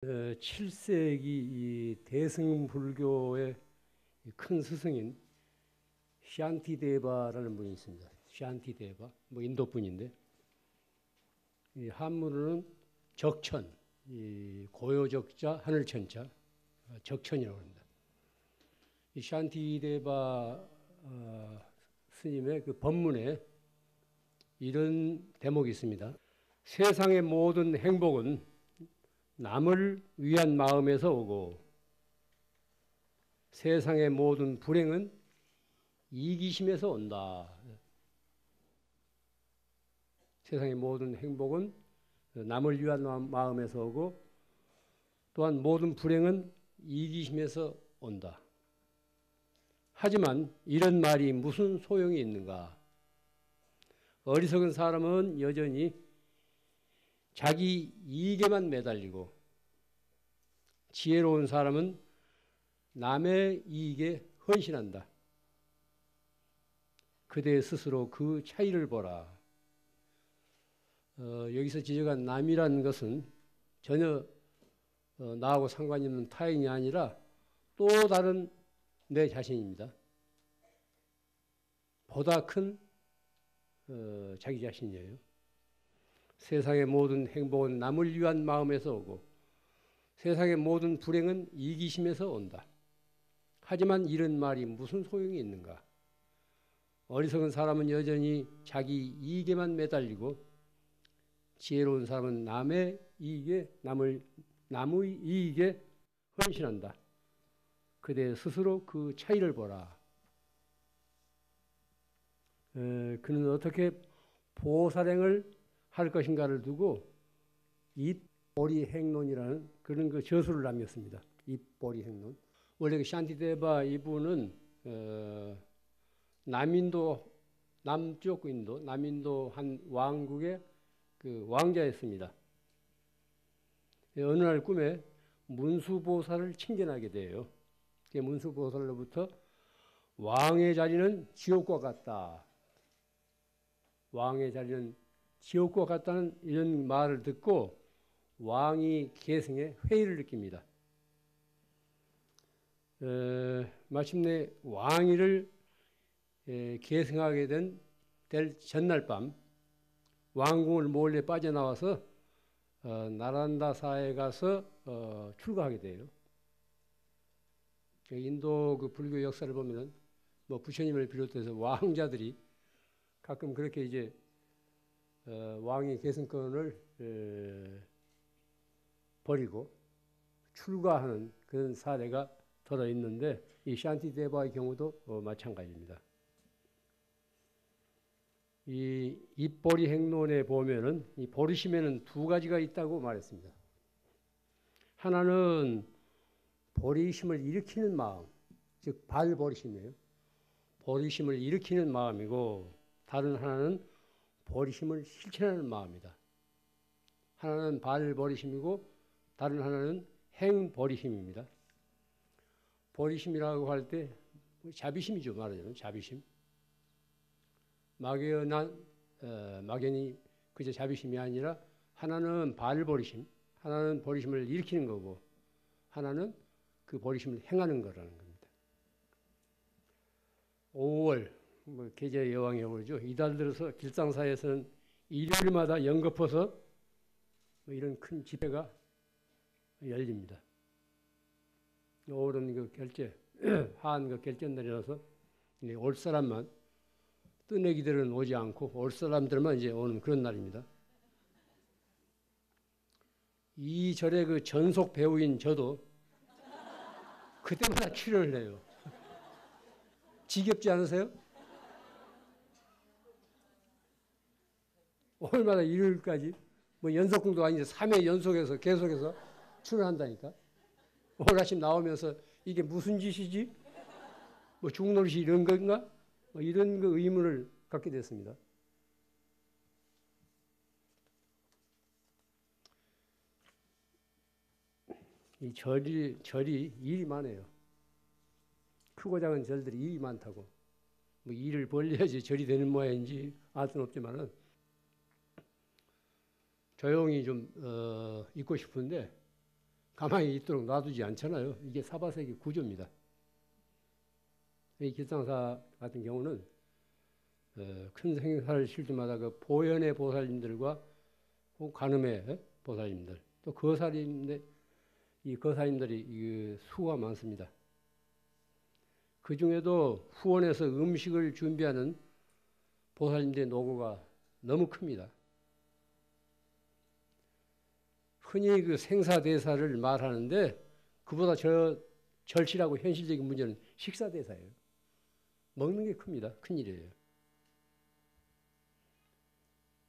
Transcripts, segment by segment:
7세기 이 대승불교의 큰 스승인 샨티데바라는 분이 있습니다. 샨티데바, 인도 분인데, 이 한문으로는 적천, 이 고요적자, 하늘천자, 적천이라고 합니다. 이 샨티데바 스님의 그 법문에 이런 대목이 있습니다. 세상의 모든 행복은 남을 위한 마음에서 오고 세상의 모든 불행은 이기심에서 온다. 세상의 모든 행복은 남을 위한 마음에서 오고 또한 모든 불행은 이기심에서 온다. 하지만 이런 말이 무슨 소용이 있는가? 어리석은 사람은 여전히 자기 이익에만 매달리고 지혜로운 사람은 남의 이익에 헌신한다. 그대 스스로 그 차이를 보라. 여기서 지적한 남이라는 것은 전혀 나하고 상관이 없는 타인이 아니라 또 다른 내 자신입니다. 보다 큰 자기 자신이에요. 세상의 모든 행복은 남을 위한 마음에서 오고 세상의 모든 불행은 이기심에서 온다. 하지만 이런 말이 무슨 소용이 있는가? 어리석은 사람은 여전히 자기 이익에만 매달리고 지혜로운 사람은 남의 이익에 헌신한다. 그대 스스로 그 차이를 보라. 그는 어떻게 보살행을 할 것인가를 두고 입보리 행론이라는 그런 그 저수를 남겼습니다. 입보리 행론. 원래 그 샨티데바 이분은 남쪽 인도, 남인도 한 왕국의 그 왕자였습니다. 어느 날 꿈에 문수보살을 친견하게 돼요. 문수보살로부터 왕의 자리는 지옥과 같다. 왕의 자리는 지옥과 같다는 이런 말을 듣고 왕이 계승에 회의를 느낍니다. 마침내 왕위를 계승하게 될 전날 밤 왕궁을 몰래 빠져나와서 나란다사에 가서 출가하게 돼요. 인도 그 불교 역사를 보면은 부처님을 비롯해서 왕자들이 가끔 그렇게 이제 왕의 계승권을 버리고 출가하는 그런 사례가 들어 있는데 이 샨티데바의 경우도 마찬가지입니다. 이 입보리 행론에 보면은 이 보리심에는 두 가지가 있다고 말했습니다. 하나는 보리심을 일으키는 마음, 즉 발보리심이에요. 보리심을 일으키는 마음이고 다른 하나는 보리심을 실천하는 마음이다. 하나는 발보리심이고 다른 하나는 행보리심입니다. 보리심이라고 할 때 자비심이죠. 말하자면 자비심. 막연히 그저 자비심이 아니라 하나는 발보리심, 하나는 보리심을 일으키는 거고 하나는 그 보리심을 행하는 거라는 겁니다. 5월 계절의 여왕이라고 그러죠. 이달 들어서 길상사에서는 일요일마다 연거푸서 이런 큰 집회가 열립니다. 5월은 그 결제, 한 그 결전날이라서 올 사람만 뜨내기들은 오지 않고 올 사람들만 이제 오는 그런 날입니다. 이 절의 그 전속 배우인 저도 그때마다 출연을 해요. 지겹지 않으세요? 월마다 일요일까지 연속공도 아니죠. 3회 연속해서 계속해서 출연한다니까. 오늘 아침 나오면서 이게 무슨 짓이지? 중노릇이 이런 건가? 이런 그 의문을 갖게 됐습니다. 이 절이 일이 많아요. 크고 작은 절들이 일이 많다고. 일을 벌려야지 절이 되는 모양인지 알 수는 없지만은 조용히 좀 있고 싶은데 가만히 있도록 놔두지 않잖아요. 이게 사바세계 구조입니다. 이 길상사 같은 경우는 큰 생사를 쉴 때마다 그 보현의 보살님들과 관음의 보살님들, 또 거사님들, 이 거사님들이 수가 많습니다. 그 중에도 후원에서 음식을 준비하는 보살님들의 노고가 너무 큽니다. 흔히 그 생사대사를 말하는데 그보다 절실하고 현실적인 문제는 식사대사예요. 먹는 게 큽니다. 큰일이에요.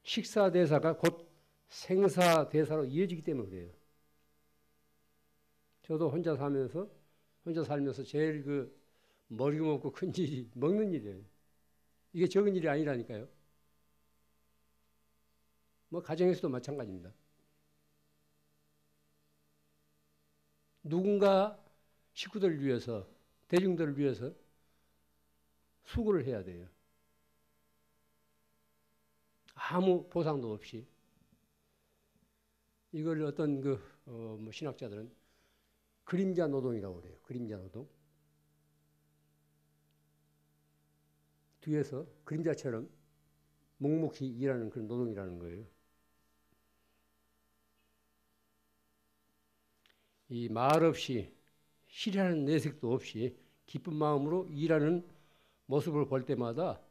식사대사가 곧 생사대사로 이어지기 때문에 그래요. 저도 혼자 살면서 제일 그 머리가 먹고 큰 일이 먹는 일이에요. 이게 적은 일이 아니라니까요. 뭐 가정에서도 마찬가지입니다. 누군가 식구들을 위해서, 대중들을 위해서 수고를 해야 돼요. 아무 보상도 없이. 이걸 어떤 뭐 신학자들은 그림자 노동이라고 그래요. 그림자 노동. 뒤에서 그림자처럼 묵묵히 일하는 그런 노동이라는 거예요. 이 말 없이 실현하는 내색도 없이 기쁜 마음으로 일하는 모습을 볼 때마다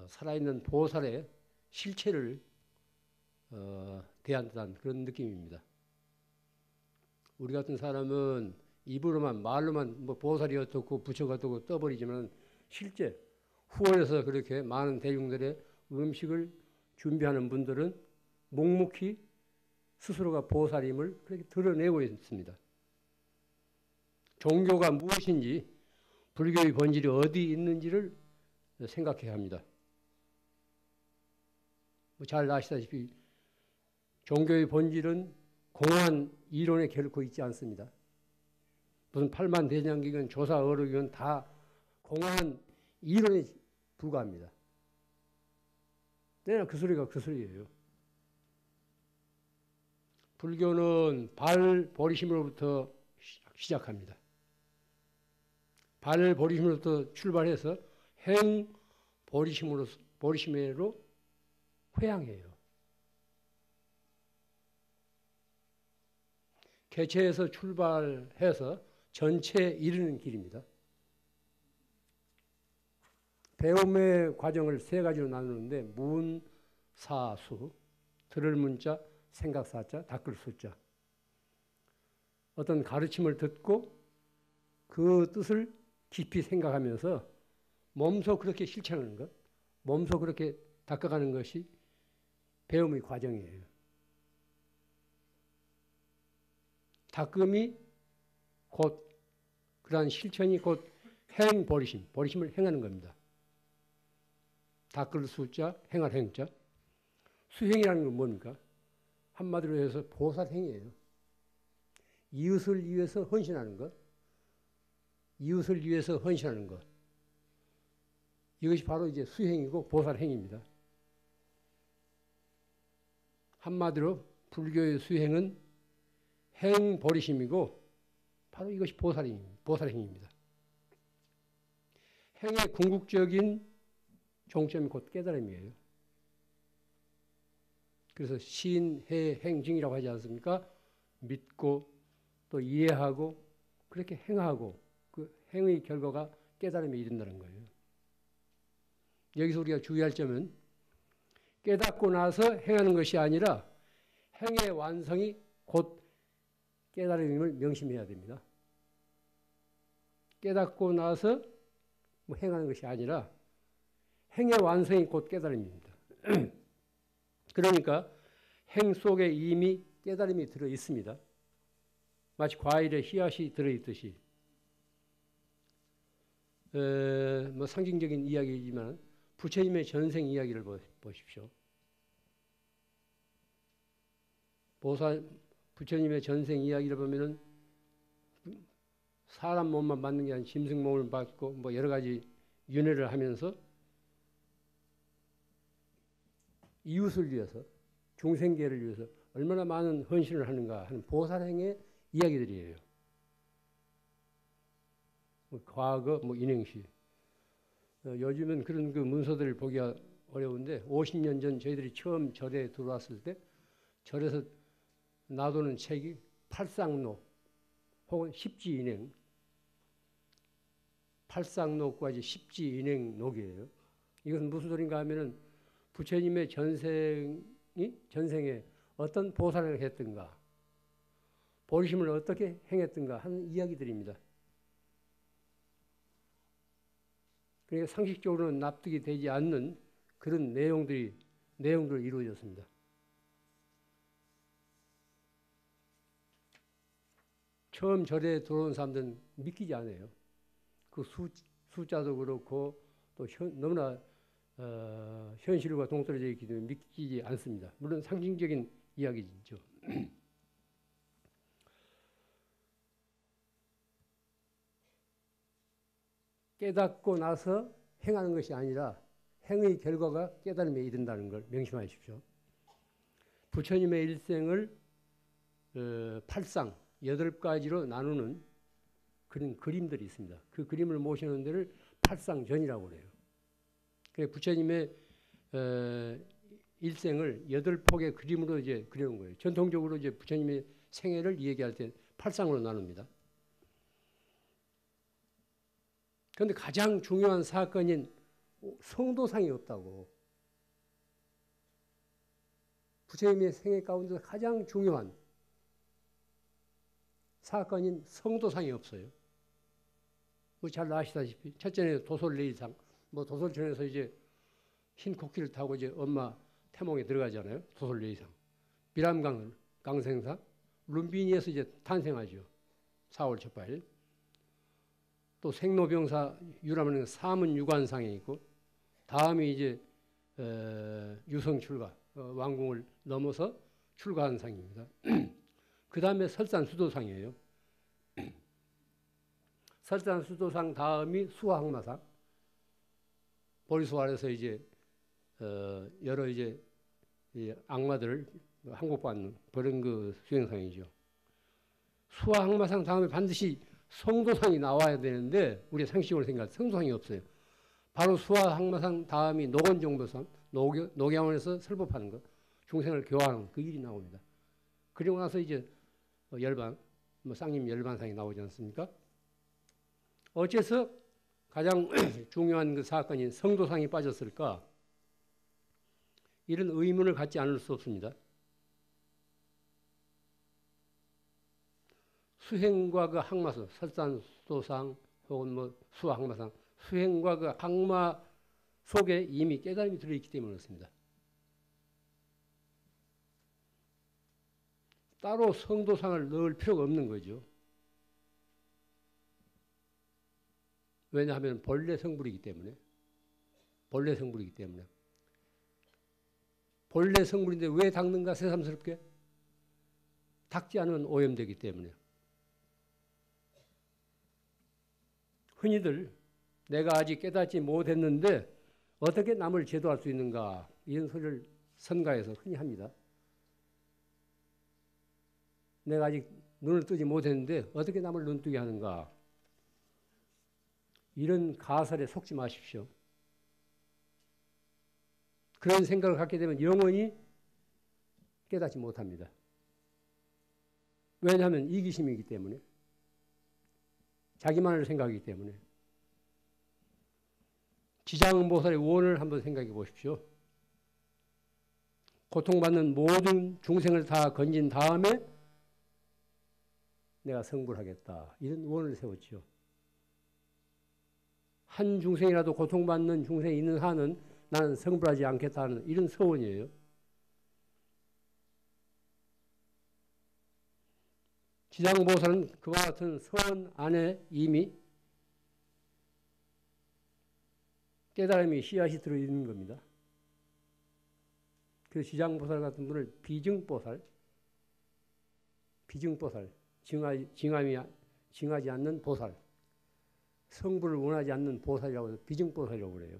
살아있는 보살의 실체를 대한 듯한 그런 느낌입니다. 우리 같은 사람은 입으로만 말로만 뭐 보살이 어떻고 부처가 어떻고 떠버리지만 실제 후원해서 그렇게 많은 대중들의 음식을 준비하는 분들은 묵묵히 스스로가 보살임을 그렇게 드러내고 있습니다. 종교가 무엇인지, 불교의 본질이 어디 있는지를 생각해야 합니다. 잘 아시다시피 종교의 본질은 공허한 이론에 결코 있지 않습니다. 무슨 팔만대장경이건 조사어록이건 다 공허한 이론에 불과합니다. 내가 그 소리가 그 소리예요. 불교는 발보리심으로부터 시작합니다. 발보리심으로부터 출발해서 행보리심으로 회향해요. 개체에서 출발해서 전체에 이르는 길입니다. 배움의 과정을 세 가지로 나누는데 문, 사, 수, 들을 문자, 생각 사자, 닦을 수자. 어떤 가르침을 듣고 그 뜻을 깊이 생각하면서 몸소 그렇게 실천하는 것, 몸소 그렇게 닦아가는 것이 배움의 과정이에요. 닦음이 곧 그러한 실천이 곧 행보리심, 보리심을 행하는 겁니다. 닦을 수자, 행할 행자. 수행이라는 건 뭡니까? 한마디로 해서 보살행이에요. 이웃을 위해서 헌신하는 것. 이웃을 위해서 헌신하는 것. 이것이 바로 이제 수행이고 보살행입니다. 한마디로 불교의 수행은 행보리심이고 바로 이것이 보살행입니다. 행의 궁극적인 종점이 곧 깨달음이에요. 그래서 신, 해, 행증이라고 하지 않습니까? 믿고 또 이해하고 그렇게 행하고 그 행의 결과가 깨달음에 이른다는 거예요. 여기서 우리가 주의할 점은 깨닫고 나서 행하는 것이 아니라 행의 완성이 곧 깨달음임을 명심해야 됩니다. 깨닫고 나서 뭐 행하는 것이 아니라 행의 완성이 곧 깨달음입니다. 그러니까 행 속에 이미 깨달음이 들어 있습니다. 마치 과일에 씨앗이 들어 있듯이. 뭐 상징적인 이야기이지만 부처님의 전생 이야기를 보십시오. 부처님의 전생 이야기를 보면은 사람 몸만 받는 게 아니라 짐승 몸을 받고 뭐 여러 가지 윤회를 하면서 이웃을 위해서, 중생계를 위해서 얼마나 많은 헌신을 하는가 하는 보살행의 이야기들이에요. 과거 인행시. 요즘은 그런 그 문서들을 보기가 어려운데 50년 전 저희들이 처음 절에 들어왔을 때 절에서 놔두는 책이 팔상록 혹은 십지인행, 팔상록과 십지인행록이에요. 이것은 무슨 소린가 하면은 부처님의 전생에 어떤 보살을 했던가, 본심을 어떻게 행했던가 하는 이야기들입니다. 그러니까 상식적으로는 납득이 되지 않는 그런 내용들로 이루어졌습니다. 처음 절에 들어온 사람들은 믿기지 않아요. 그 숫자도 그렇고 또 너무나 현실과 동떨어져 있기 때문에 믿기지 않습니다. 물론 상징적인 이야기죠. 깨닫고 나서 행하는 것이 아니라 행의 결과가 깨달음에 이른다는 걸 명심하십시오. 부처님의 일생을 8상, 8가지로 나누는 그런 그림들이 있습니다. 그 그림을 모시는 데를 팔상전이라고 그래요. 그래서 부처님의 일생을 8폭의 그림으로 이제 그려놓은 거예요. 전통적으로 이제 부처님의 생애를 얘기할 때 팔상으로 나눕니다. 그런데 가장 중요한 사건인 성도상이 없다고. 부처님의 생애 가운데서 가장 중요한 사건인 성도상이 없어요. 잘 아시다시피 첫째는 도솔레일상, 도솔천에서 이제 흰 코끼리를 타고 이제 엄마 태몽에 들어가잖아요. 도솔레일상. 비람강 강생사, 룸비니에서 이제 탄생하죠. 4월 첫발. 또 생로병사 유람하는 사문유관상이 있고, 다음이 이제 유성 출가, 왕궁을 넘어서 출가한 상입니다. 그 다음에 설산수도상이에요. 설산수도상 다음이 수화항마상. 보리수 아래서 이제 여러 이제 악마들을 항복받는 그런 그 수행상이죠. 수화항마상 다음에 반드시 성도상이 나와야 되는데 우리 상식적으로 생각할 때 성도상이 없어요. 바로 수화항마상 다음이 녹원정보상, 녹양원에서 설법하는 것, 중생을 교화하는 그 일이 나옵니다. 그리고 나서 이제 열반, 쌍님 열반상이 나오지 않습니까? 어째서 가장 중요한 그 사건인 성도상이 빠졌을까? 이런 의문을 갖지 않을 수 없습니다. 수행과 그 항마상, 설산수도상 혹은 수항마상, 수행과 그 항마 속에 이미 깨달음이 들어있기 때문에 그렇습니다. 따로 성도상을 넣을 필요가 없는 거죠. 왜냐하면 본래 성불이기 때문에. 본래 성불이기 때문에. 본래 성불인데 왜 닦는가 새삼스럽게? 닦지 않으면 오염되기 때문에. 흔히들 내가 아직 깨닫지 못했는데 어떻게 남을 제도할 수 있는가 이런 소리를 선가에서 흔히 합니다. 내가 아직 눈을 뜨지 못했는데 어떻게 남을 눈뜨게 하는가. 이런 가설에 속지 마십시오. 그런 생각을 갖게 되면 영원히 깨닫지 못합니다. 왜냐하면 이기심이기 때문에. 자기만을 생각하기 때문에. 지장보살의 원을 한번 생각해 보십시오. 고통받는 모든 중생을 다 건진 다음에 내가 성불하겠다. 이런 원을 세웠죠. 한 중생이라도 고통받는 중생이 있는 한은 나는 성불하지 않겠다는 이런 서원이에요. 지장보살은 그와 같은 서원 안에 이미 깨달음이 씨앗이 들어있는 겁니다. 그래서 지장보살 같은 분을 비증보살, 증하지 않는 보살, 성불을 원하지 않는 보살이라고 해서 비증보살이라고 그래요.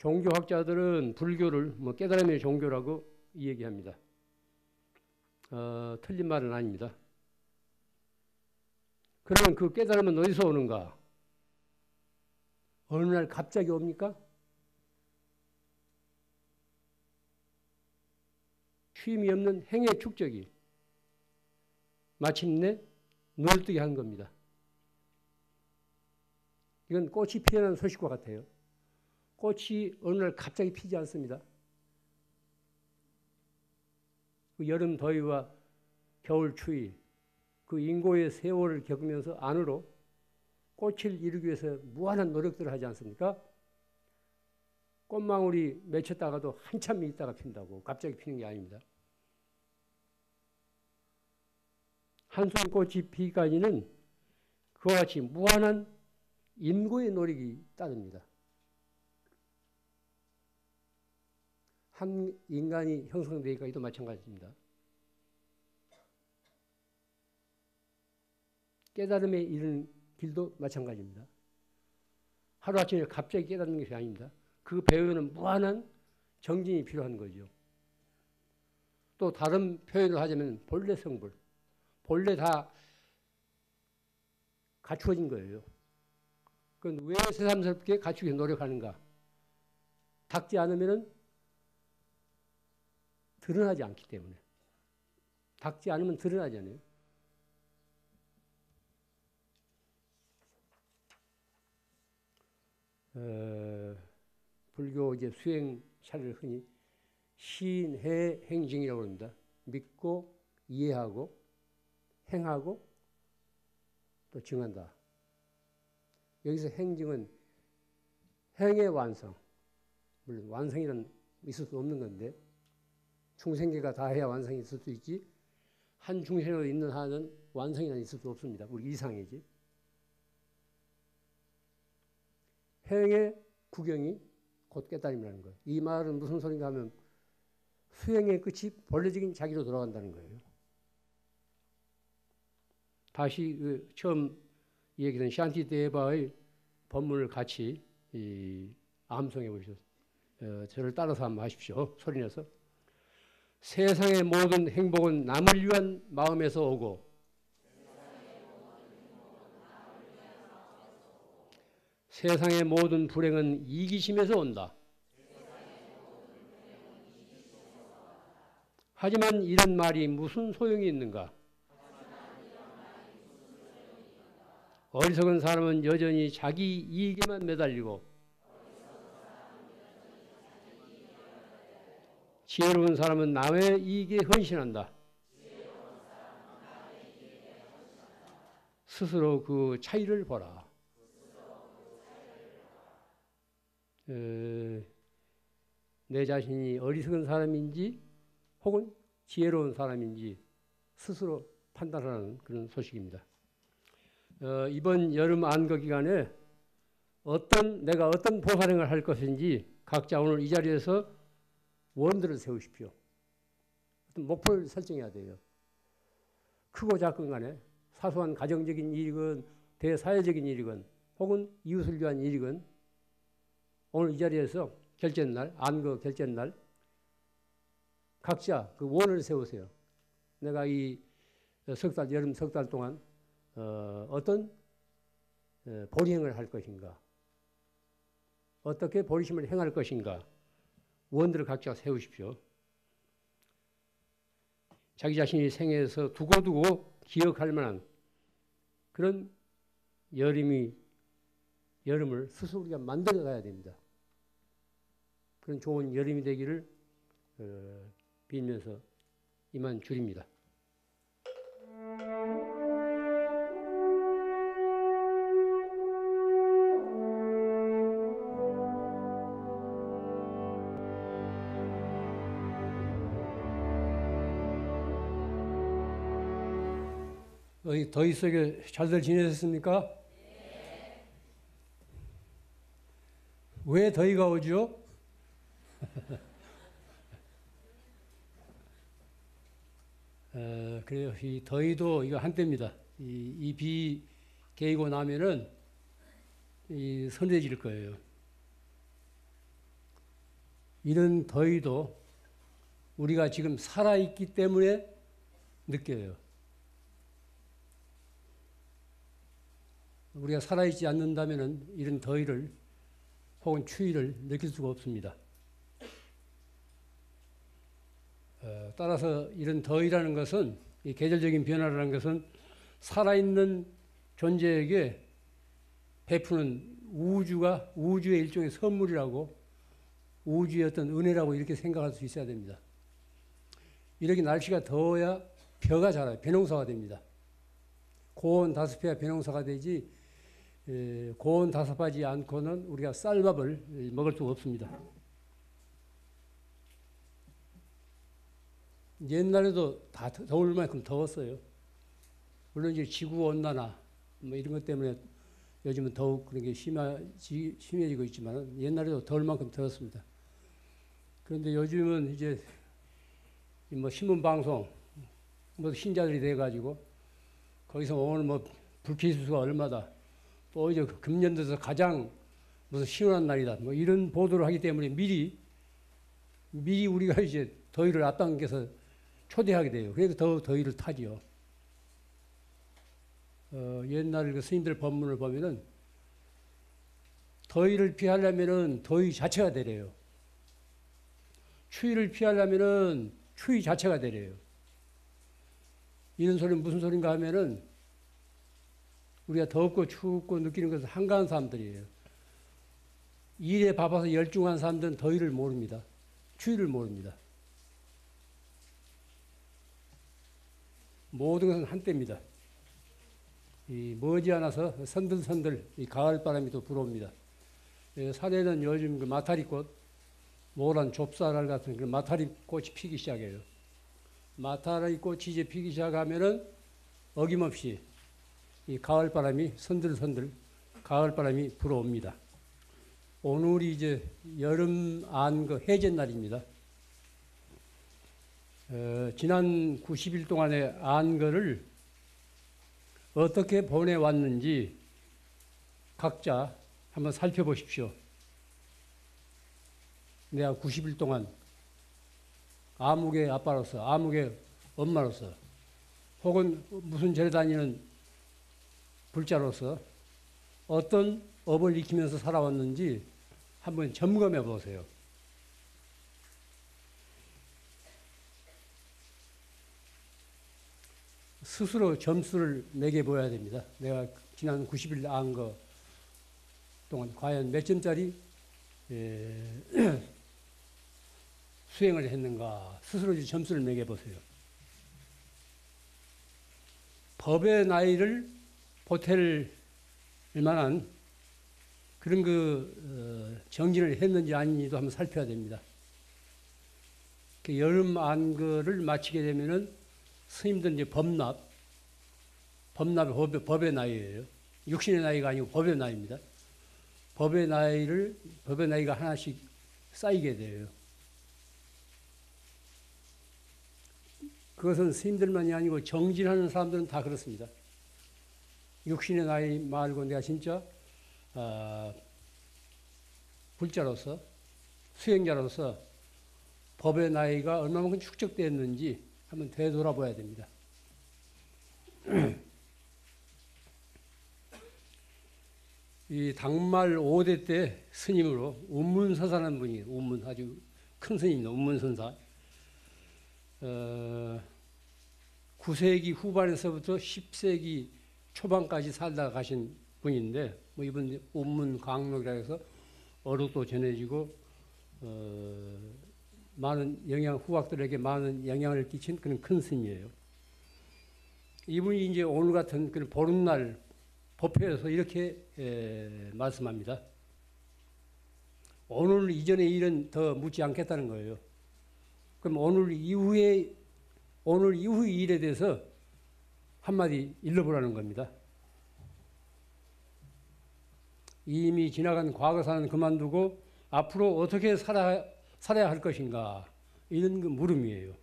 종교학자들은 불교를 뭐 깨달음의 종교라고 이야기합니다. 틀린 말은 아닙니다. 그러면 그 깨달음은 어디서 오는가? 어느 날 갑자기 옵니까? 쉼이 없는 행의 축적이 마침내 눈을 뜨게 한 겁니다. 이건 꽃이 피어나는 소식과 같아요. 꽃이 어느 날 갑자기 피지 않습니다. 그 여름 더위와 겨울 추위, 그 인고의 세월을 겪으면서 안으로 꽃을 이루기 위해서 무한한 노력들을 하지 않습니까? 꽃망울이 맺혔다가도 한참 있다가 핀다고 갑자기 피는 게 아닙니다. 한순 꽃이 피기까지는 그와 같이 무한한 인고의 노력이 따릅니다. 한 인간이 형성되기까지도 마찬가지입니다. 깨달음에 이르는 길도 마찬가지입니다. 하루아침에 갑자기 깨닫는 것이 아닙니다. 그 배우는 무한한 정진이 필요한 거죠. 또 다른 표현을 하자면 본래 성불, 본래 다 갖추어진 거예요. 그건 왜 새삼스럽게 갖추기 위해 노력하는가? 닦지 않으면 드러나지 않기 때문에. 닦지 않으면 드러나지 않아요. 불교 이제 수행차를 흔히 신해 행증이라고 합니다. 믿고 이해하고 행하고 또 증한다. 여기서 행증은 행의 완성. 물론 완성이란 있을 수 없는 건데 중생계가 다 해야 완성이 있을 수 있지 한 중생으로 있는 한은 완성이란 있을 수 없습니다. 우리 이상이지. 행의 구경이 곧 깨달음이라는 거예요. 이 말은 무슨 소린가 하면 수행의 끝이 본래적인 자기로 돌아간다는 거예요. 다시 처음 얘기된 샨티데바의 법문을 같이 암송해 보시죠. 저를 따라서 한번 하십시오. 소리내서. 세상의 모든 행복은 남을 위한 마음에서 오고 세상의 모든 불행은 이기심에서 온다. 하지만 이런 말이 무슨 소용이 있는가? 어리석은 사람은 여전히 자기 이익에만 매달리고 지혜로운 사람은 남의 이익에 헌신한다. 스스로 그 차이를 보라. 내 자신이 어리석은 사람인지 혹은 지혜로운 사람인지 스스로 판단하는 그런 소식입니다. 이번 여름 안거 기간에 내가 어떤 보살행을 할 것인지 각자 오늘 이 자리에서 원들을 세우십시오. 어떤 목표를 설정해야 돼요. 크고 작건 간에 사소한 가정적인 일이건 대사회적인 일이건 혹은 이웃을 위한 일이건 오늘 이 자리에서 결전날, 안거 결전날 각자 그 원을 세우세요. 내가 이 여름 석 달 동안 어떤 보리행을 할 것인가, 어떻게 보리심을 행할 것인가 원들을 각자 세우십시오. 자기 자신이 생애에서 두고두고 기억할 만한 그런 여름을 스스로 우리가 만들어 가야 됩니다. 그런 좋은 여름이 되기를 빌면서 이만 줄입니다. 더위 속에 잘들 지내셨습니까? 네. 왜 더위가 오죠? 그래요. 이 더위도 이거 한때입니다. 이 비 개이고 나면은 이 서늘해질 거예요. 이런 더위도 우리가 지금 살아있기 때문에 느껴요. 우리가 살아있지 않는다면 이런 더위를 혹은 추위를 느낄 수가 없습니다. 따라서 이런 더위라는 것은, 이 계절적인 변화라는 것은 살아있는 존재에게 베푸는 우주의 일종의 선물이라고, 우주의 어떤 은혜라고 이렇게 생각할 수 있어야 됩니다. 이렇게 날씨가 더워야 벼가 자라요. 벼농사가 됩니다. 고온 다습해야 벼농사가 되지, 고온 다습하지 않고는 우리가 쌀밥을 먹을 수가 없습니다. 옛날에도 다 더울 만큼 더웠어요. 물론 이제 지구온난화 뭐 이런 것 때문에 요즘은 더욱 그런 게 심해지고 있지만 옛날에도 더울 만큼 더웠습니다. 그런데 요즘은 이제 뭐 신문방송, 뭐 신자들이 돼가지고 거기서 오늘 뭐 불쾌지수가 얼마다, 또 이제 금년 들어서 가장 무슨 시원한 날이다, 뭐 이런 보도를 하기 때문에 미리 우리가 이제 더위를 앞당겨서 초대하게 돼요. 그래서 더 더위를 타지요. 옛날 그 스님들 법문을 보면은 더위를 피하려면은 더위 자체가 되래요. 추위를 피하려면은 추위 자체가 되래요. 이런 소리는 무슨 소린가 하면은 우리가 덥고 춥고 느끼는 것은 한가한 사람들이에요. 일에 바빠서 열중한 사람들은 더위를 모릅니다. 추위를 모릅니다. 모든 것은 한때입니다. 이 머지않아서 선들선들 이 가을바람이 또 불어옵니다. 산에는 요즘 그 마타리꽃, 노란 좁쌀알 같은 그 마타리꽃이 피기 시작해요. 마타리꽃이 이제 피기 시작하면은 어김없이 이 가을바람이 선들선들 가을바람이 불어옵니다. 오늘이 이제 여름 안거 해제날입니다. 지난 90일 동안의 안거를 어떻게 보내왔는지 각자 한번 살펴보십시오. 내가 90일 동안 암흑의 아빠로서, 암흑의 엄마로서, 혹은 무슨 절에 다니는 불자로서 어떤 업을 익히면서 살아왔는지 한번 점검해 보세요. 스스로 점수를 매겨보아야 됩니다. 내가 지난 90일 안거 동안 과연 몇 점짜리 수행을 했는가 스스로 점수를 매겨보세요. 법의 나이를 보탤 만한 그런 정진을 했는지 아닌지도 한번 살펴야 됩니다. 여름 안거를 마치게 되면은 스님들 이제 법납이 법의 나이예요. 육신의 나이가 아니고 법의 나이입니다. 법의 나이가 하나씩 쌓이게 돼요. 그것은 스님들만이 아니고 정진하는 사람들은 다 그렇습니다. 육신의 나이 말고 내가 진짜 불자로서 수행자로서 법의 나이가 얼마만큼 축적되었는지 한번 되돌아봐야 됩니다. 이 당말 5대 때 스님으로 운문서사라는 분이 아주 큰 스님입니다. 운문선사. 9세기 후반에서부터 10세기 초반까지 살다가 가신 분인데 뭐 이분 운문강록이라 해서 어록도 전해지고 많은 후학들에게 많은 영향을 끼친 그런 큰 스님이에요. 이분이 이제 오늘 같은 그런 보름날 법회에서 이렇게 말씀합니다. 오늘 이전의 일은 더 묻지 않겠다는 거예요. 그럼 오늘 이후 일에 대해서 한마디 일러보라는 겁니다. 이미 지나간 과거사는 그만두고 앞으로 어떻게 살아야 할 것인가 이런 물음이에요.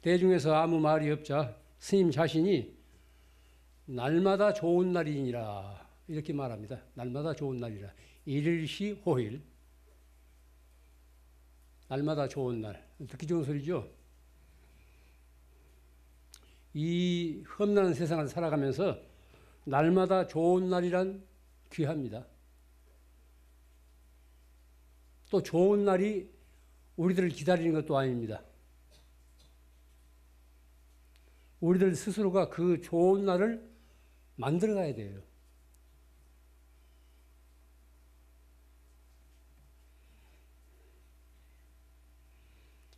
대중에서 아무 말이 없자 스님 자신이 날마다 좋은 날이니라 이렇게 말합니다. 날마다 좋은 날이라. 일일시 호일. 날마다 좋은 날. 듣기 좋은 소리죠? 이 험난한 세상을 살아가면서 날마다 좋은 날이란 귀합니다. 또 좋은 날이 우리들을 기다리는 것도 아닙니다. 우리들 스스로가 그 좋은 날을 만들어 가야 돼요.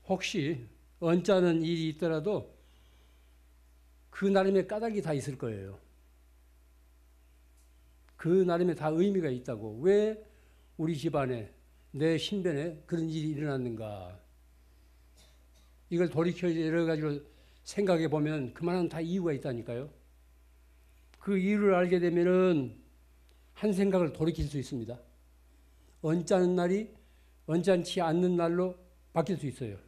혹시 언짢은 일이 있더라도 그 나름의 까닭이 다 있을 거예요. 그 나름의 다 의미가 있다고. 왜 우리 집안에, 내 신변에 그런 일이 일어났는가. 이걸 돌이켜 여러 가지로 생각해 보면 그만한 다 이유가 있다니까요. 그 이유를 알게 되면은 한 생각을 돌이킬 수 있습니다. 언짢은 날이 언짢지 않는 날로 바뀔 수 있어요.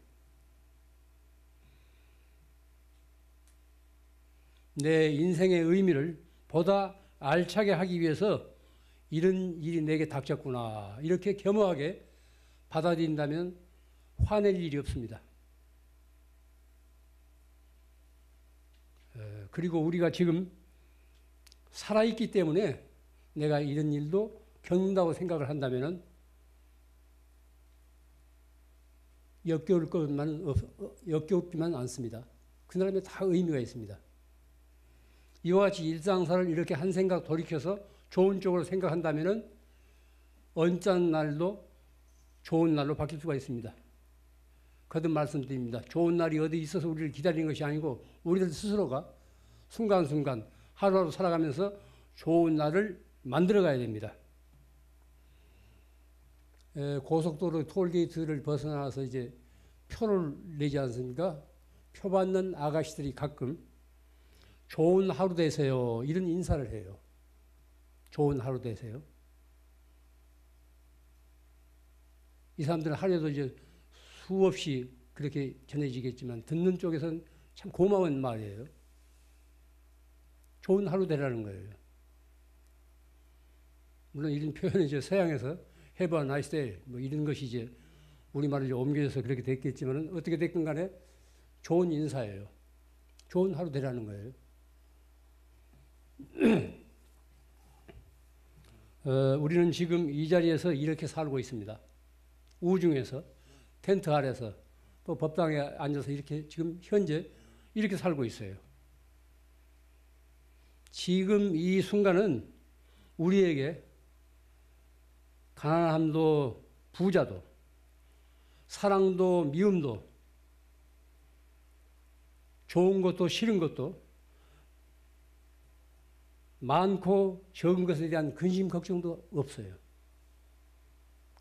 내 인생의 의미를 보다 알차게 하기 위해서 이런 일이 내게 닥쳤구나. 이렇게 겸허하게 받아들인다면 화낼 일이 없습니다. 그리고 우리가 지금 살아있기 때문에 내가 이런 일도 겪는다고 생각을 한다면 역겹지만 않습니다. 그 나름에 다 의미가 있습니다. 이와 같이 일상사를 이렇게 한 생각 돌이켜서 좋은 쪽으로 생각한다면 언짢은 날도 좋은 날로 바뀔 수가 있습니다. 거듭 말씀드립니다. 좋은 날이 어디 있어서 우리를 기다리는 것이 아니고 우리들 스스로가 순간순간 하루하루 살아가면서 좋은 날을 만들어 가야 됩니다. 고속도로 톨게이트를 벗어나서 이제 표를 내지 않습니까? 표 받는 아가씨들이 가끔 좋은 하루 되세요. 이런 인사를 해요. 좋은 하루 되세요. 이 사람들은 하루에도 이제 수없이 그렇게 전해지겠지만 듣는 쪽에서는 참 고마운 말이에요. 좋은 하루 되라는 거예요. 물론 이런 표현은 이제 서양에서 Have a nice day 뭐 이런 것이 이제 우리말을 이제 옮겨져서 그렇게 됐겠지만 어떻게 됐건 간에 좋은 인사예요. 좋은 하루 되라는 거예요. 우리는 지금 이 자리에서 이렇게 살고 있습니다. 우중에서 텐트 아래서 또 법당에 앉아서 이렇게 지금 현재 이렇게 살고 있어요. 지금 이 순간은 우리에게 가난함도 부자도 사랑도 미움도 좋은 것도 싫은 것도 많고 적은 것에 대한 근심 걱정도 없어요.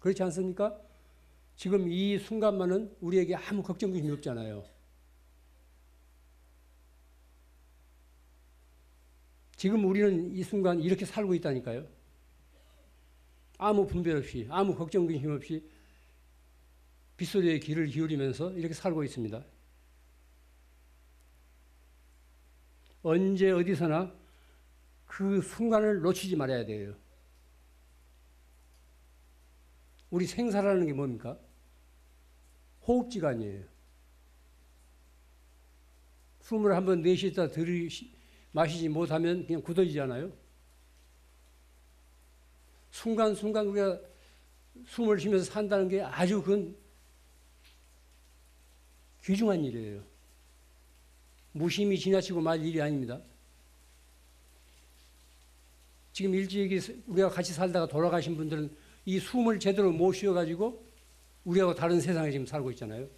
그렇지 않습니까? 지금 이 순간만은 우리에게 아무 걱정 근심이 없잖아요. 지금 우리는 이 순간 이렇게 살고 있다니까요. 아무 분별 없이 아무 걱정 근심 없이 빗소리에 귀를 기울이면서 이렇게 살고 있습니다. 언제 어디서나 그 순간을 놓치지 말아야 돼요. 우리 생사라는 게 뭡니까? 호흡지간이에요. 숨을 한번 내쉬다 마시지 못하면 그냥 굳어지잖아요. 순간순간 우리가 숨을 쉬면서 산다는 게 아주 그건 귀중한 일이에요. 무심히 지나치고 말 일이 아닙니다. 지금 일찍이 우리가 같이 살다가 돌아가신 분들은 이 숨을 제대로 못 쉬어가지고 우리하고 다른 세상에 지금 살고 있잖아요.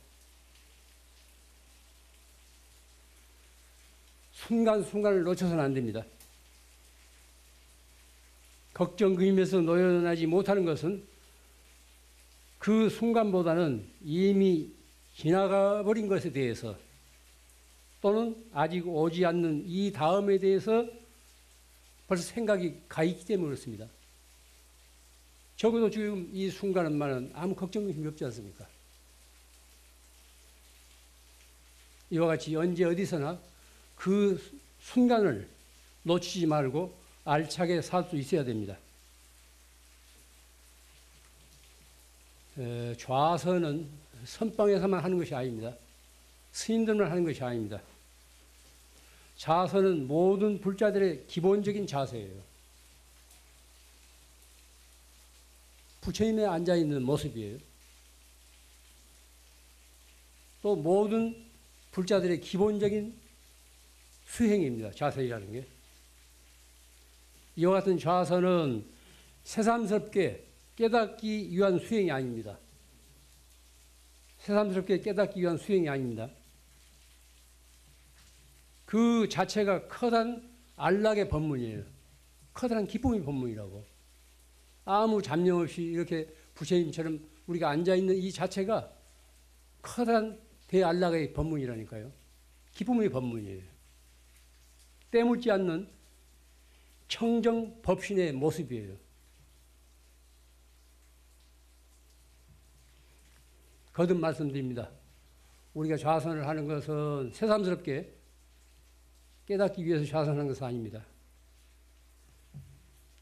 순간순간을 놓쳐서는 안 됩니다. 걱정 근심에서 노여나지 못하는 것은 그 순간보다는 이미 지나가 버린 것에 대해서 또는 아직 오지 않는 이 다음에 대해서 벌써 생각이 가 있기 때문에 그렇습니다. 적어도 지금 이 순간만은 아무 걱정 근심이 없지 않습니까? 이와 같이 언제 어디서나 그 순간을 놓치지 말고 알차게 살 수 있어야 됩니다. 좌선은 선방에서만 하는 것이 아닙니다. 스님들만 하는 것이 아닙니다. 자선은 모든 불자들의 기본적인 자세예요. 부처님에 앉아있는 모습이에요. 또 모든 불자들의 기본적인 수행입니다. 자선이라는 게. 이와 같은 자선은 새삼스럽게 깨닫기 위한 수행이 아닙니다. 새삼스럽게 깨닫기 위한 수행이 아닙니다. 그 자체가 커다란 안락의 법문이에요. 커다란 기쁨의 법문이라고. 아무 잡념 없이 이렇게 부처님처럼 우리가 앉아있는 이 자체가 커다란 대안락의 법문이라니까요. 기쁨의 법문이에요. 때묻지 않는 청정 법신의 모습이에요. 거듭 말씀드립니다. 우리가 좌선을 하는 것은 새삼스럽게 깨닫기 위해서 좌선하는 것은 아닙니다.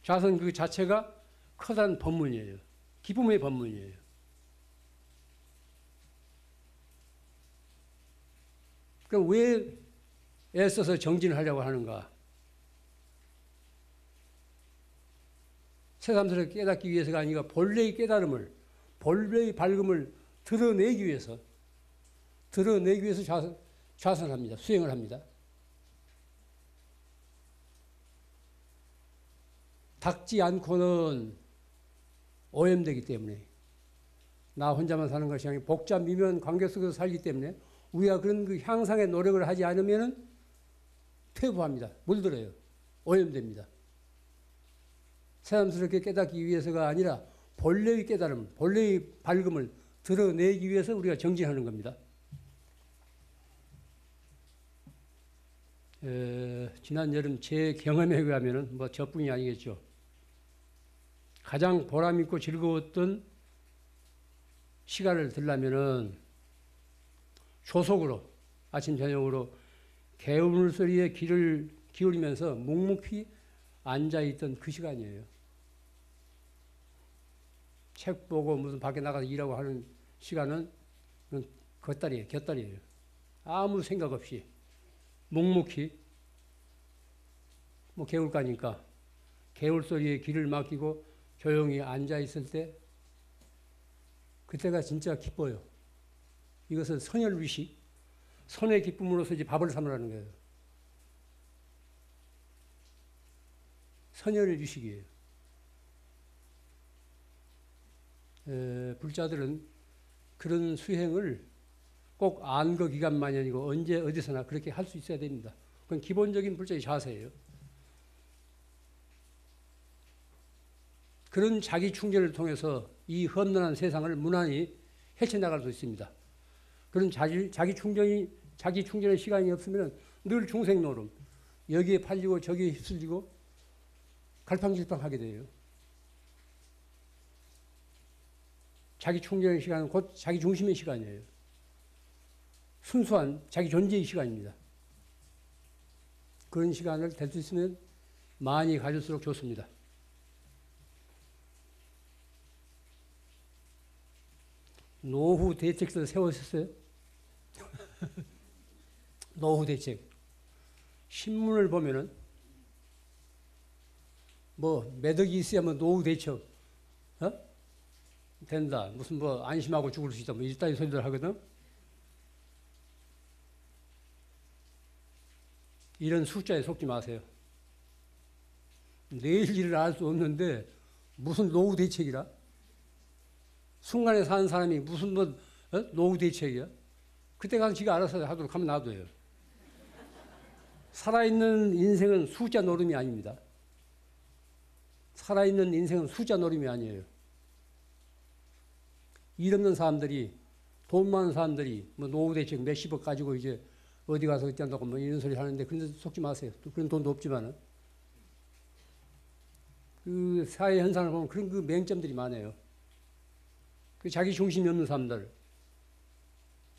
좌선 그 자체가 커다란 법문이에요. 기쁨의 법문이에요. 그럼 왜 애써서 정진을 하려고 하는가? 새삼스럽게 깨닫기 위해서가 아니라 본래의 깨달음을, 본래의 밝음을 드러내기 위해서 좌선합니다. 수행을 합니다. 닦지 않고는 오염되기 때문에, 나 혼자만 사는 것이 아니라 복잡 미묘한 관계 속에서 살기 때문에 우리가 그런 그 향상의 노력을 하지 않으면 퇴보합니다. 물들어요. 오염됩니다. 새삼스럽게 깨닫기 위해서가 아니라 본래의 깨달음, 본래의 밝음을 드러내기 위해서 우리가 정진하는 겁니다. 지난 여름 제 경험에 의하면 뭐 저뿐이 아니겠죠. 가장 보람있고 즐거웠던 시간을 들려면은 조속으로 아침 저녁으로 개울 소리에 귀를 기울이면서 묵묵히 앉아있던 그 시간이에요. 책 보고 무슨 밖에 나가서 일하고 하는 시간은 곁다리예요. 아무 생각 없이 묵묵히 뭐 개울가니까 개울 소리에 귀를 맡기고 조용히 앉아있을 때 그때가 진짜 기뻐요. 이것은 선열위식, 선의 기쁨으로서 이제 밥을 삼으라는 거예요. 선열위식이에요. 불자들은 그런 수행을 꼭 안거 기간만이 아니고 언제 어디서나 그렇게 할 수 있어야 됩니다. 그건 기본적인 불자의 자세예요. 그런 자기 충전을 통해서 이 험난한 세상을 무난히 헤쳐나갈 수 있습니다. 그런 자기 충전의 시간이 없으면 늘 중생노름, 여기에 팔리고 저기에 휩쓸리고 갈팡질팡하게 돼요. 자기 충전의 시간은 곧 자기 중심의 시간이에요. 순수한 자기 존재의 시간입니다. 그런 시간을 될 수 있으면 많이 가질수록 좋습니다. 노후 대책서 세우셨어요? 노후 대책. 신문을 보면은 뭐 매덕이 있어야만 노후 대책 된다. 무슨 뭐 안심하고 죽을 수 있다. 뭐 이따위 소리들 하거든. 이런 숫자에 속지 마세요. 내일 일을 알 수 없는데 무슨 노후 대책이라? 순간에 사는 사람이 무슨 뭐 노후 대책이야? 그때 가서 지가 알아서 하도록 하면 놔둬요. 살아있는 인생은 숫자 노름이 아닙니다. 살아있는 인생은 숫자 노름이 아니에요. 일 없는 사람들이, 돈 많은 사람들이 뭐 노후 대책 몇십억 가지고 이제 어디 가서 어디 한다고 뭐 이런 소리 하는데 그런 데 속지 마세요. 그런 돈도 없지만은. 그 사회 현상을 보면 그런 그 맹점들이 많아요. 그 자기 중심이 없는 사람들,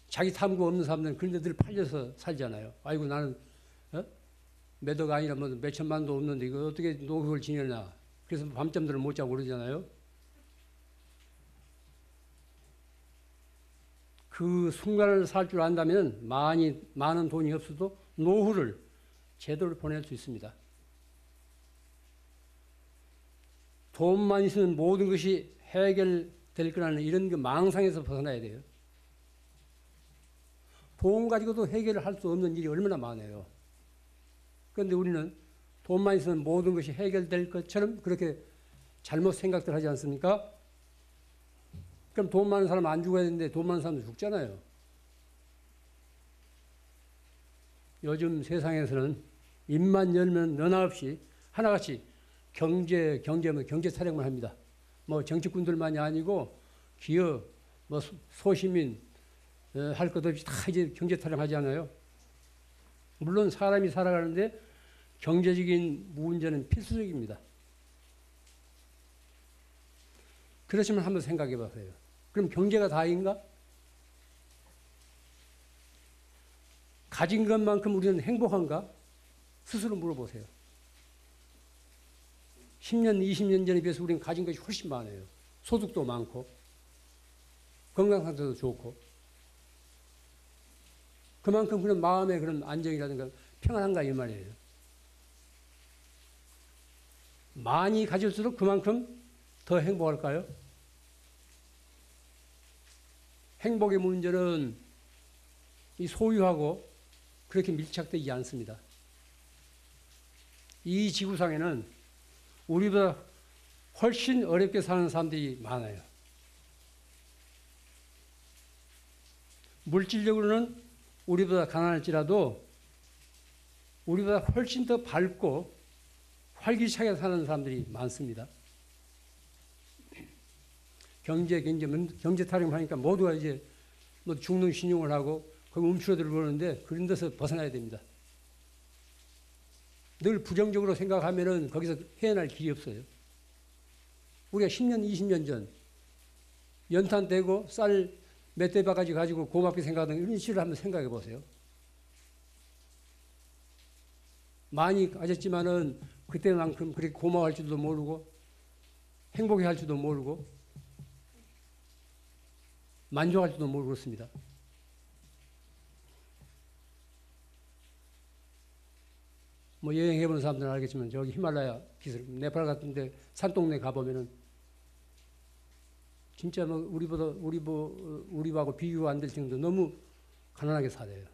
자기 탐구 없는 사람들은 그런 데들 팔려서 살잖아요. 아이고 나는 몇억 아니라 뭐 몇천만도 없는데 이거 어떻게 노후를 지내냐. 그래서 밤잠들을 못 자고 그러잖아요. 그 순간을 살 줄 안다면 많은 돈이 없어도 노후를 제대로 보낼 수 있습니다. 돈만 있으면 모든 것이 해결될 거라는 이런 그 망상에서 벗어나야 돼요. 돈 가지고도 해결을 할 수 없는 일이 얼마나 많아요. 그런데 우리는 돈만 있으면 모든 것이 해결될 것처럼 그렇게 잘못 생각들 하지 않습니까? 그럼 돈 많은 사람 안 죽어야 되는데 돈 많은 사람도 죽잖아요. 요즘 세상에서는 입만 열면 너나 없이 하나같이 경제 타령만 합니다. 뭐 정치꾼들만이 아니고 기업, 뭐 소시민 할 것 없이 다 이제 경제 타령하지 않아요. 물론 사람이 살아가는데 경제적인 문제는 필수적입니다. 그렇지만 한번 생각해 보세요. 그럼 경제가 다인가? 가진 것만큼 우리는 행복한가? 스스로 물어보세요. 10년, 20년 전에 비해서 우리는 가진 것이 훨씬 많아요. 소득도 많고 건강 상태도 좋고 그만큼 그런 마음의 그런 안정이라든가 평안한가 이 말이에요. 많이 가질수록 그만큼 더 행복할까요? 행복의 문제는 이 소유하고 그렇게 밀착되지 않습니다. 이 지구상에는 우리보다 훨씬 어렵게 사는 사람들이 많아요. 물질적으로는 우리보다 가난할지라도 우리보다 훨씬 더 밝고 활기차게 사는 사람들이 많습니다. 경제 타령하니까 모두가 이제 뭐 죽는 신용을 하고 거기 움츠러들고 그러는데 그런 데서 벗어나야 됩니다. 늘 부정적으로 생각하면은 거기서 헤어날 길이 없어요. 우리가 10년, 20년 전 연탄 떼고 쌀 몇 대 바가지 가지고 고맙게 생각하던 이런 시를 한번 생각해 보세요. 많이 가졌지만은 그때만큼 그렇게 고마워할 줄도 모르고 행복해 할 줄도 모르고 만족할 줄도 모르고 그렇습니다. 뭐 여행해보는 사람들은 알겠지만 저기 히말라야 기술, 네팔 같은 데 산동네 가보면은 진짜 뭐 우리하고 비교가 안 될 정도 너무 가난하게 살아요.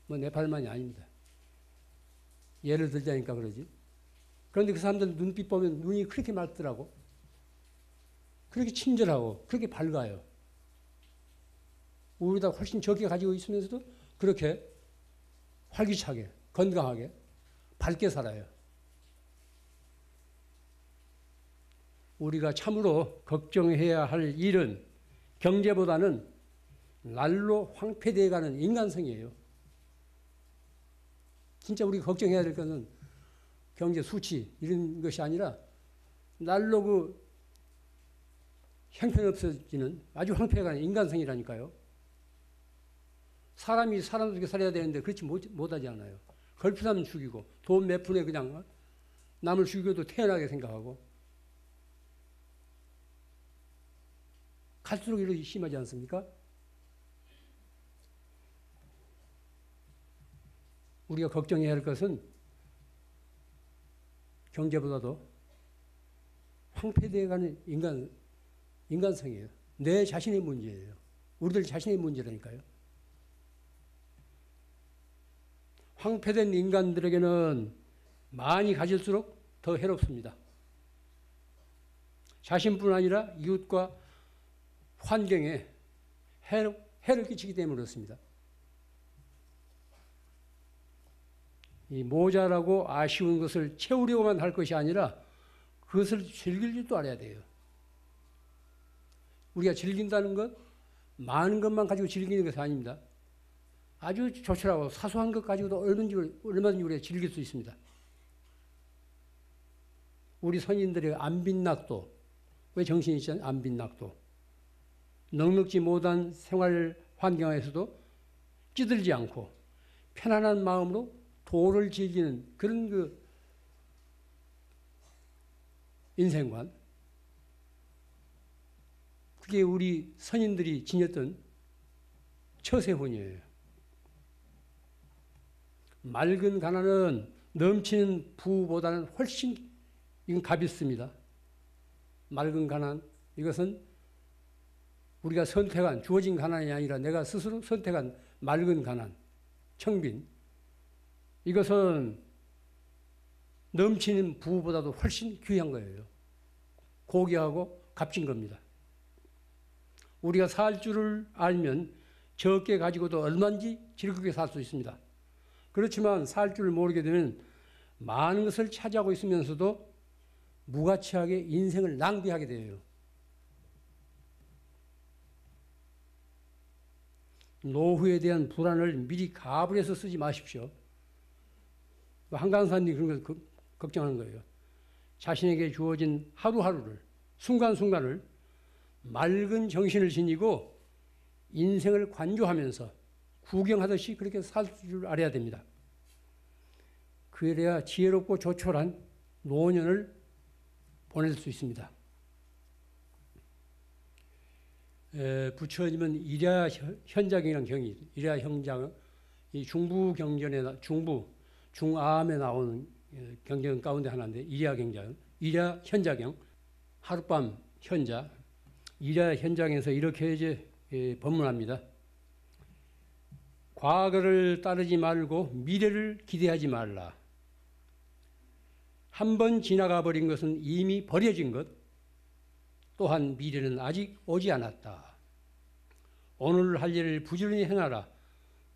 뭐 네팔만이 아닙니다. 예를 들자니까 그러지. 그런데 그 사람들 눈빛 보면 눈이 그렇게 맑더라고. 그렇게 친절하고 그렇게 밝아요. 우리보다 훨씬 적게 가지고 있으면서도 그렇게 활기차게 건강하게 밝게 살아요. 우리가 참으로 걱정해야 할 일은 경제보다는 날로 황폐되어가는 인간성이에요. 진짜 우리가 걱정해야 될 것은 경제 수치 이런 것이 아니라 날로 그 형편없어지는 아주 황폐해가는 인간성이라니까요. 사람이 사람답게 살아야 되는데 그렇지 못하지 않아요. 걸핏하면 죽이고 돈 몇 푼에 그냥 남을 죽여도 태어나게 생각하고 갈수록 이렇게 심하지 않습니까? 우리가 걱정해야 할 것은 경제보다도 황폐되어가는 인간성이에요. 내 자신의 문제예요. 우리들 자신의 문제라니까요. 황폐된 인간들에게는 많이 가질수록 더 해롭습니다. 자신뿐 아니라 이웃과 환경에 해를 끼치기 때문에 그렇습니다. 이 모자라고 아쉬운 것을 채우려고만 할 것이 아니라 그것을 즐길 줄도 알아야 돼요. 우리가 즐긴다는 것, 많은 것만 가지고 즐기는 것이 아닙니다. 아주 조촐하고 사소한 것 가지고도 얼마든지 우리가 즐길 수 있습니다. 우리 선인들의 안빈낙도, 왜 정신이 있잖아요? 안빈낙도. 넉넉지 못한 생활 환경에서도 찌들지 않고 편안한 마음으로 도를 즐기는 그런 그 인생관. 그게 우리 선인들이 지녔던 처세훈이에요. 맑은 가난은 넘치는 부보다는 훨씬 이건 값이 있습니다. 맑은 가난, 이것은 우리가 선택한, 주어진 가난이 아니라 내가 스스로 선택한 맑은 가난, 청빈. 이것은 넘치는 부보다도 훨씬 귀한 거예요. 고귀하고 값진 겁니다. 우리가 살 줄을 알면 적게 가지고도 얼마든지 즐겁게 살 수 있습니다. 그렇지만 살 줄을 모르게 되면 많은 것을 차지하고 있으면서도 무가치하게 인생을 낭비하게 돼요. 노후에 대한 불안을 미리 가불해서 쓰지 마십시오. 한강사님이 그런 걸 걱정하는 거예요. 자신에게 주어진 하루하루를, 순간순간을 맑은 정신을 지니고 인생을 관조하면서 구경하듯이 그렇게 살 줄 알아야 됩니다. 그래야 지혜롭고 조촐한 노년을 보낼 수 있습니다. 부처님은 일야 현장이라는 경이, 일야 현장, 이 중부 경전에, 중암에 나오는 경전 가운데 하나인데, 일야 경전, 일야 현자경, 하룻밤 현자, 일야 현장에서 이렇게 이제 법문합니다. 과거를 따르지 말고 미래를 기대하지 말라. 한 번 지나가 버린 것은 이미 버려진 것, 또한 미래는 아직 오지 않았다. 오늘 할 일을 부지런히 행하라.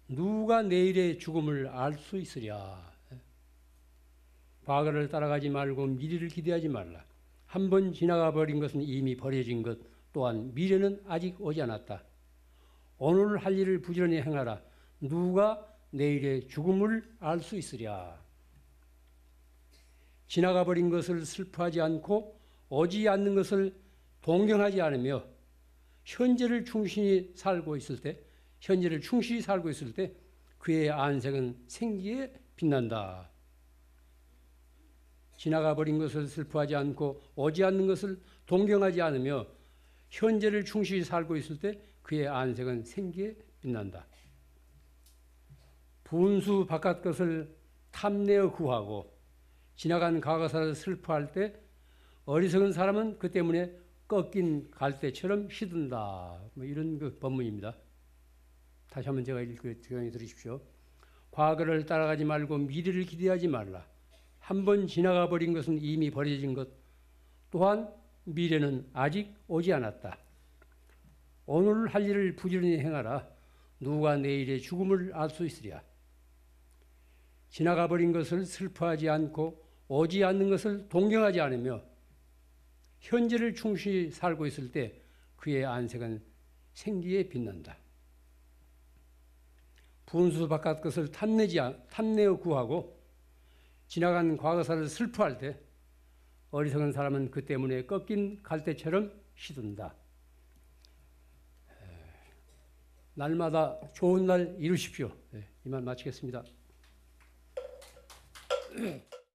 누가 내일의 죽음을 알 수 있으랴. 과거를 따라가지 말고 미래를 기대하지 말라. 한 번 지나가 버린 것은 이미 버려진 것, 또한 미래는 아직 오지 않았다. 오늘 할 일을 부지런히 행하라. 누가 내일의 죽음을 알 수 있으랴. 지나가 버린 것을 슬퍼하지 않고 오지 않는 것을 동경하지 않으며 현재를 충실히 살고 있을 때 그의 안색은 생기에 빛난다. 지나가 버린 것을 슬퍼하지 않고 오지 않는 것을 동경하지 않으며 현재를 충실히 살고 있을 때 그의 안색은 생기에 빛난다. 분수 바깥 것을 탐내어 구하고 지나간 과거사를 슬퍼할 때 어리석은 사람은 그 때문에 꺾인 갈대처럼 시든다. 뭐 이런 그 법문입니다. 다시 한번 제가 읽어 들으십시오. 과거를 따라가지 말고 미래를 기대하지 말라. 한 번 지나가 버린 것은 이미 버려진 것, 또한 미래는 아직 오지 않았다. 오늘 할 일을 부지런히 행하라. 누가 내일의 죽음을 알 수 있으랴. 지나가 버린 것을 슬퍼하지 않고 오지 않는 것을 동경하지 않으며 현재를 충실히 살고 있을 때 그의 안색은 생기에 빛난다. 분수 바깥 것을 탐내어 구하고 지나간 과거사를 슬퍼할 때 어리석은 사람은 그 때문에 꺾인 갈대처럼 시든다. 날마다 좋은 날 이루십시오. 이만 마치겠습니다.